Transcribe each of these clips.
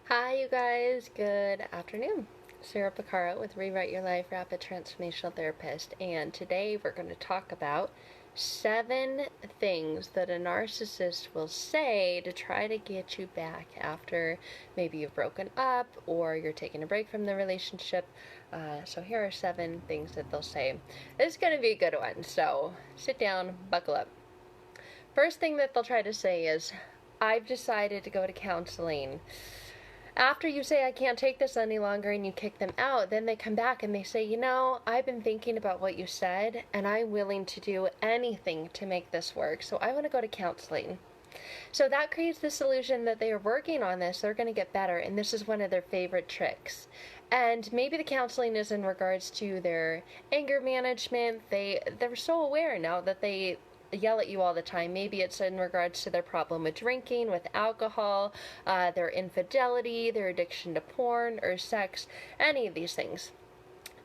Hi, you guys. Good afternoon. Sarah Pacaro with Rewrite Your Life Rapid Transformational Therapist, and today we're going to talk about 7 things that a narcissist will say to try to get you back after maybe you've broken up or you're taking a break from the relationship. So here are 7 things that they'll say. This is going to be a good one, so sit down, buckle up. First thing that they'll try to say is, I've decided to go to counseling. After you say, I can't take this any longer, and you kick them out, then they come back and they say, I've been thinking about what you said, and I'm willing to do anything to make this work, so I want to go to counseling. So that creates this illusion that they are working on this, they're going to get better, and this is one of their favorite tricks. And maybe the counseling is in regards to their anger management. They're so aware now that they yell at you all the time. Maybe it's in regards to their problem with drinking, with alcohol, their infidelity, their addiction to porn or sex, any of these things.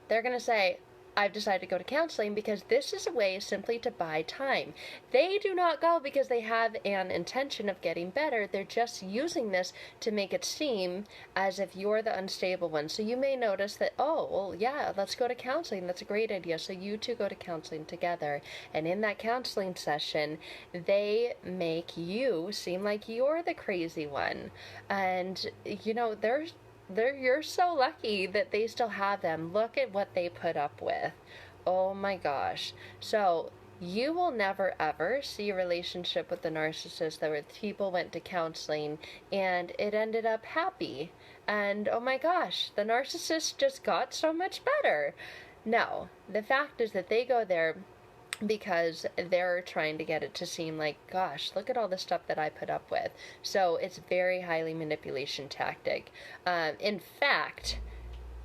They're going to say, I've decided to go to counseling because this is a way simply to buy time. They do not go because they have an intention of getting better. They're just using this to make it seem as if you're the unstable one. So you may notice that, oh, well, yeah, let's go to counseling. That's a great idea. So you two go to counseling together. And in that counseling session, they make you seem like you're the crazy one. And, you're so lucky that they still have them. Look at what they put up with. Oh my gosh. So you will never ever see a relationship with the narcissist where people went to counseling and it ended up happy. And oh my gosh, the narcissist just got so much better. No, the fact is that they go there because they're trying to get it to seem like, gosh, look at all the stuff that I put up with. So it's very highly manipulation tactic. In fact,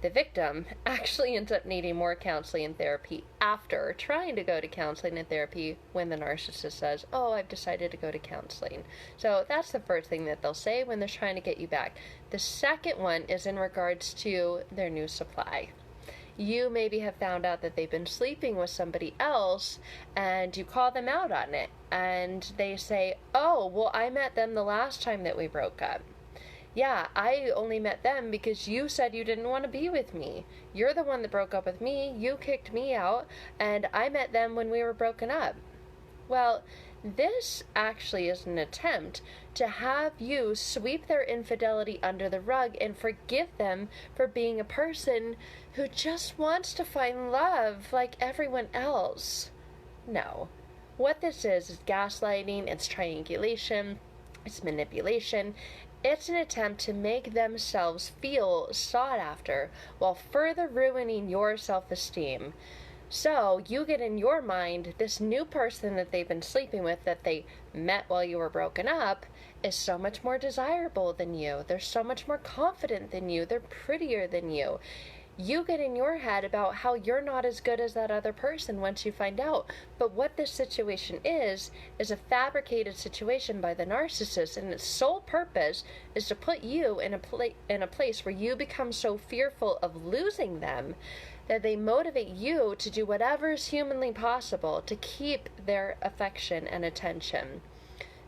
the victim actually ends up needing more counseling and therapy after trying to go to counseling and therapy when the narcissist says, oh, I've decided to go to counseling. So that's the first thing that they'll say when they're trying to get you back. The second one is in regards to their new supply. You maybe have found out that they've been sleeping with somebody else and you call them out on it and they say, oh, well, I met them the last time that we broke up. Yeah, I only met them because you said you didn't want to be with me. You're the one that broke up with me. You kicked me out and I met them when we were broken up. Well, this actually is an attempt to have you sweep their infidelity under the rug and forgive them for being a person who just wants to find love like everyone else. No. What this is gaslighting, it's triangulation, it's manipulation. It's an attempt to make themselves feel sought after while further ruining your self-esteem. So you get in your mind this new person that they've been sleeping with that they met while you were broken up is so much more desirable than you. They're so much more confident than you. They're prettier than you. You get in your head about how you're not as good as that other person once you find out. But what this situation is a fabricated situation by the narcissist, and its sole purpose is to put you in a place where you become so fearful of losing them that they motivate you to do whatever is humanly possible to keep their affection and attention.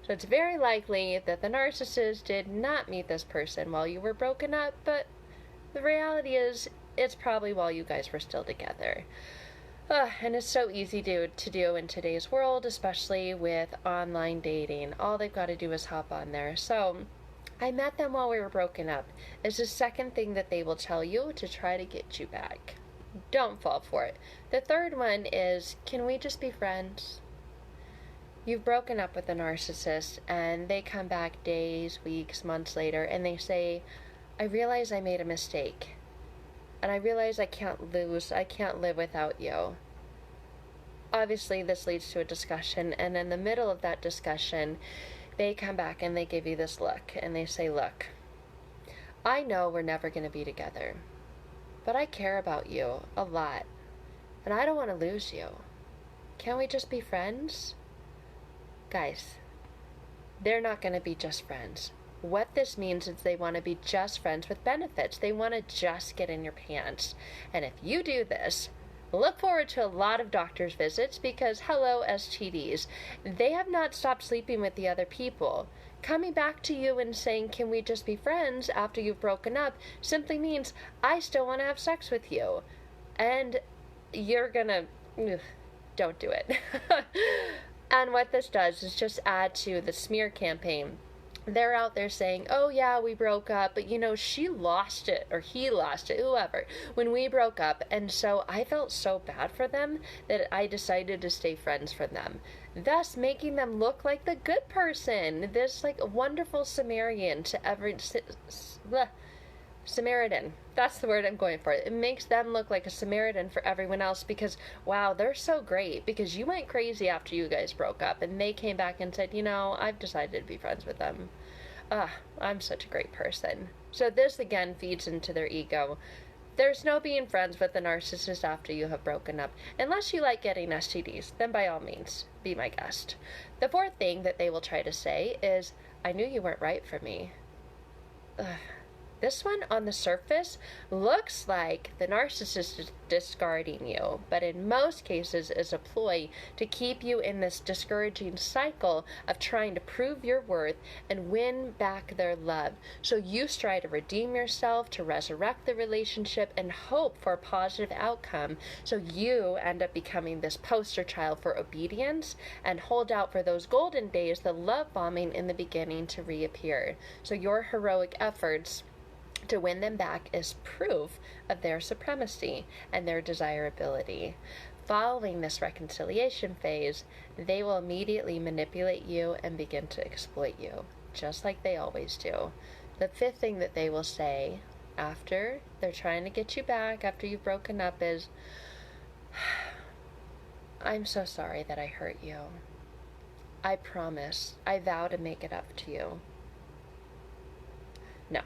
So it's very likely that the narcissist did not meet this person while you were broken up, but the reality is it's probably while you guys were still together. And it's so easy to do in today's world, especially with online dating. All they've got to do is hop on there. So I met them while we were broken up is the second thing that they will tell you to try to get you back. Don't fall for it. The third one is, can we just be friends? You've broken up with a narcissist and they come back days, weeks, months later and they say, I realize I made a mistake. And I realize I can't live without you. Obviously, this leads to a discussion, and in the middle of that discussion, they come back and they give you this look, and they say, look, I know we're never going to be together, but I care about you a lot, and I don't want to lose you. Can't we just be friends? Guys, they're not going to be just friends. What this means is they want to be just friends with benefits. They want to just get in your pants. And if you do this, look forward to a lot of doctor's visits because, hello, STDs. They have not stopped sleeping with the other people. Coming back to you and saying, can we just be friends after you've broken up, simply means I still want to have sex with you. And you're gonna, don't do it. And what this does is just add to the smear campaign. They're out there saying, oh yeah, we broke up, but you know, she lost it, or he lost it, whoever, when we broke up. And so I felt so bad for them that I decided to stay friends from them, thus making them look like the good person, this like wonderful Samaritan to Samaritan. That's the word I'm going for. It makes them look like a Samaritan for everyone else because, wow, they're so great because you went crazy after you guys broke up and they came back and said, you know, I've decided to be friends with them. I'm such a great person. So this again feeds into their ego. There's no being friends with a narcissist after you have broken up. Unless you like getting STDs, then by all means, be my guest. The fourth thing that they will try to say is, I knew you weren't right for me. This one, on the surface, looks like the narcissist is discarding you, but in most cases is a ploy to keep you in this discouraging cycle of trying to prove your worth and win back their love. So you try to redeem yourself, to resurrect the relationship, and hope for a positive outcome. So you end up becoming this poster child for obedience and hold out for those golden days, the love bombing in the beginning, to reappear. So your heroic efforts to win them back is proof of their supremacy and their desirability. Following this reconciliation phase, they will immediately manipulate you and begin to exploit you, just like they always do. The fifth thing that they will say after they're trying to get you back, after you've broken up, is, I'm so sorry that I hurt you. I promise, I vow to make it up to you. No.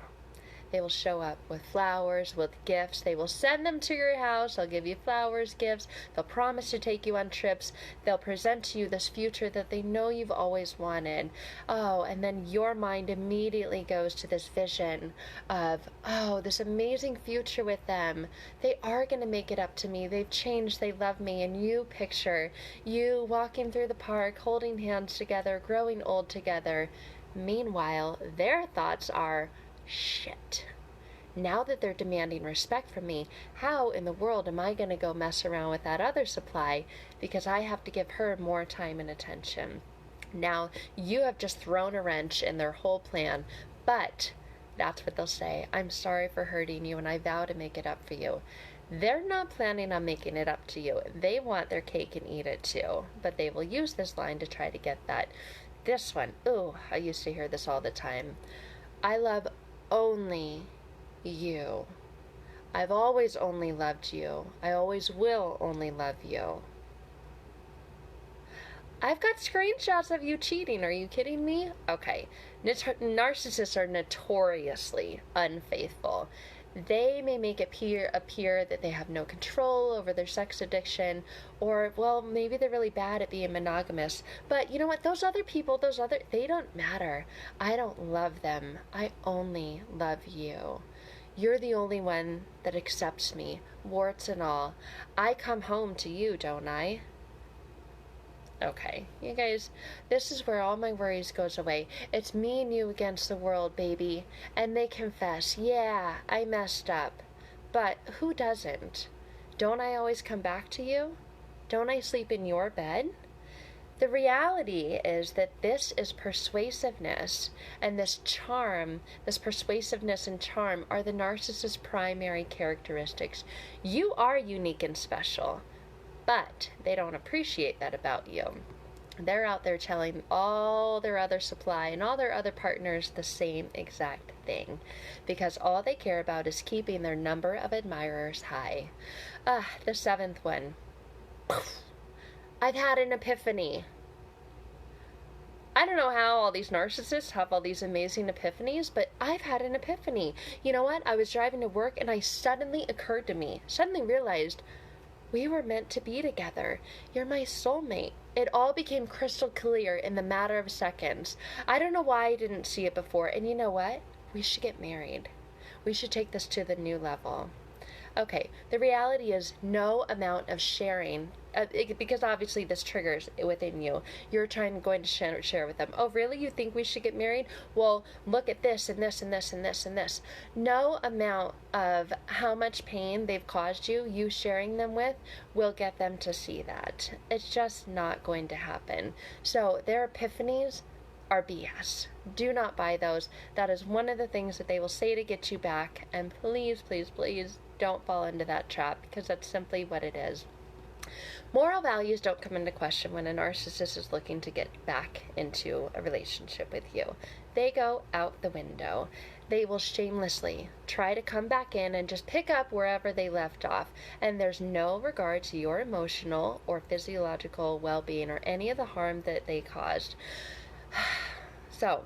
They will show up with flowers, with gifts. They will send them to your house. They'll give you flowers, gifts. They'll promise to take you on trips. They'll present to you this future that they know you've always wanted. Oh, and then your mind immediately goes to this vision of, oh, this amazing future with them. They are going to make it up to me. They've changed. They love me. And you picture you walking through the park, holding hands together, growing old together. Meanwhile, their thoughts are, shit. Now that they're demanding respect from me, how in the world am I going to go mess around with that other supply because I have to give her more time and attention? Now, you have just thrown a wrench in their whole plan, but that's what they'll say. I'm sorry for hurting you and I vow to make it up for you. They're not planning on making it up to you. They want their cake and eat it too, but they will use this line to try to get that. This one, ooh, I used to hear this all the time. I love only you. I've always only loved you. I always will only love you. I've got screenshots of you cheating. Are you kidding me? Okay. Narcissists are notoriously unfaithful. They may make it appear that they have no control over their sex addiction, or, well, maybe they're really bad at being monogamous. But you know what? Those other people, they don't matter. I don't love them. I only love you. You're the only one that accepts me, warts and all. I come home to you, don't I? Okay, you guys, this is where all my worries goes away. It's me and you against the world, baby. And they confess, yeah, I messed up. But who doesn't? Don't I always come back to you? Don't I sleep in your bed? The reality is that this is persuasiveness, and this charm, this persuasiveness and charm are the narcissist's primary characteristics. You are unique and special. But they don't appreciate that about you. They're out there telling all their other supply and all their other partners the same exact thing, because all they care about is keeping their number of admirers high. The seventh one. I've had an epiphany. I don't know how all these narcissists have all these amazing epiphanies, but I've had an epiphany. You know what? I was driving to work and suddenly realized, we were meant to be together. You're my soulmate. It all became crystal clear in the matter of seconds. I don't know why I didn't see it before. And you know what? We should get married. We should take this to the new level. Okay, the reality is no amount of sharing because obviously this triggers within you. You're going to share with them, oh really, you think we should get married? Well, look at this and this and this and this and this. No amount of how much pain they've caused you, you sharing them with, will get them to see that. It's just not going to happen. So their epiphanies are BS. Do not buy those. That is one of the things that they will say to get you back, and please, please, please don't fall into that trap, because that's simply what it is. Moral values don't come into question when a narcissist is looking to get back into a relationship with you. They go out the window. They will shamelessly try to come back in and just pick up wherever they left off. And there's no regard to your emotional or physiological well-being or any of the harm that they caused. So,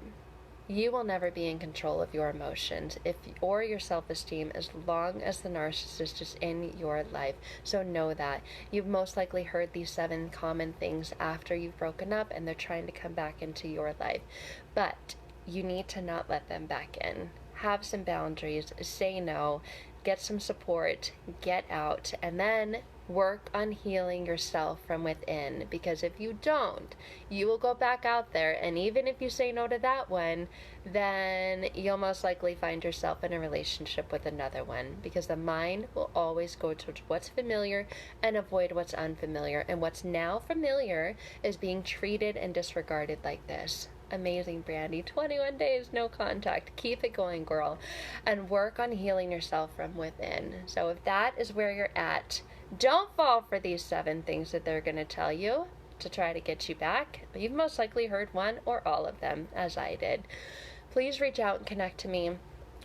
you will never be in control of your emotions or your self-esteem as long as the narcissist is in your life. So know that. You've most likely heard these 7 common things after you've broken up and they're trying to come back into your life. But you need to not let them back in. Have some boundaries, say no, get some support, get out, and then work on healing yourself from within, because if you don't, you will go back out there, and even if you say no to that one, then you'll most likely find yourself in a relationship with another one, because the mind will always go towards what's familiar and avoid what's unfamiliar, and what's now familiar is being treated and disregarded like this. Amazing, Brandy. 21 days, no contact. Keep it going, girl. And work on healing yourself from within. So if that is where you're at, don't fall for these 7 things that they're going to tell you to try to get you back. You've most likely heard one or all of them, as I did. Please reach out and connect to me.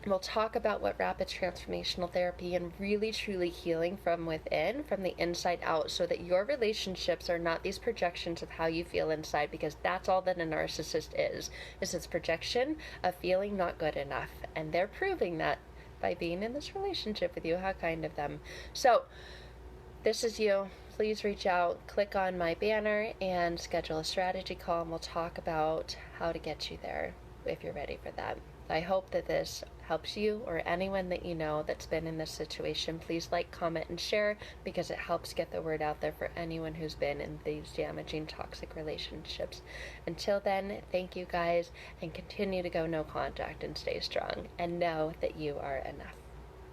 We'll talk about what rapid transformational therapy and really truly healing from within, from the inside out, so that your relationships are not these projections of how you feel inside, because that's all that a narcissist is this projection of feeling not good enough. And they're proving that by being in this relationship with you. How kind of them. So, this is you. Please reach out, click on my banner, and schedule a strategy call, and we'll talk about how to get you there if you're ready for that. I hope that this helps you or anyone that you know that's been in this situation. Please like, comment, and share, because it helps get the word out there for anyone who's been in these damaging, toxic relationships. Until then, thank you guys, and continue to go no contact and stay strong, and know that you are enough.